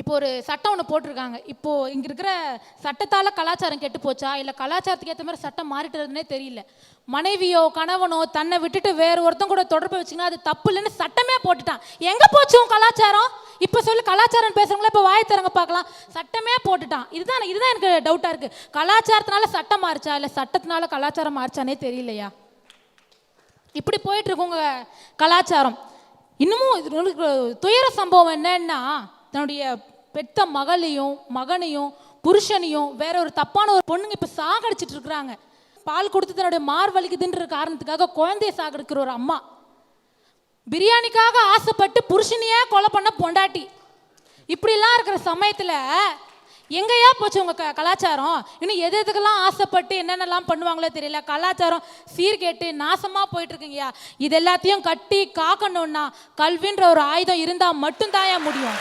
இப்போ ஒரு சட்டம் ஒன்று போட்டிருக்காங்க. இப்போ இங்கே இருக்கிற சட்டத்தால் கலாச்சாரம் கெட்டு போச்சா இல்லை கலாச்சாரத்துக்கு ஏற்ற மாதிரி சட்டம் மாறிட்டுறதுனே தெரியல. மனைவியோ கணவனோ தன்னை விட்டுட்டு வேறு ஒருத்தன் கூட தொடர்பு வச்சுங்கன்னா அது தப்பு இல்லைன்னு சட்டமே போட்டுட்டான். எங்கே போச்சும் கலாச்சாரம்? இப்போ சொல்லி கலாச்சாரம் பேசுகிறவங்களே இப்போ வாய் தரங்க பார்க்கலாம். சட்டமே போட்டுட்டான். இதுதான் எனக்கு டவுட்டாக இருக்குது. கலாச்சாரத்தினால சட்டம் மாறிச்சா இல்லை சட்டத்தினால கலாச்சாரம் மாறிச்சானே தெரியலையா? இப்படி போயிட்டு இருக்குங்க கலாச்சாரம். இன்னமும் துயர சம்பவம் என்னன்னா, தன்னுடைய பெத்த மகளையும் மகனையும் புருஷனையும் வேற ஒரு தப்பான ஒரு பொண்ணுங்க இப்போ சாகடிச்சிட்டு இருக்கிறாங்க. பால் கொடுத்து தன்னுடைய மார் வலிக்குதுன்ற காரணத்துக்காக குழந்தைய சாகடிக்கிற ஒரு அம்மா, பிரியாணிக்காக ஆசைப்பட்டு புருஷனையே கொலை பண்ண பொண்டாட்டி, இப்படிலாம் இருக்கிற சமயத்தில் எங்கேயா போச்சு உங்க கலாச்சாரம்? இன்னும் எதுக்கெல்லாம் ஆசைப்பட்டு என்னென்னலாம் பண்ணுவாங்களோ தெரியல. கலாச்சாரம் சீர்கேட்டு நாசமா போயிட்டு இருக்குங்கய்யா. இது எல்லாத்தையும் கட்டி காக்கணும்னா கல்வின்ற ஒரு ஆயுதம் இருந்தால் மட்டும்தான் முடியும்.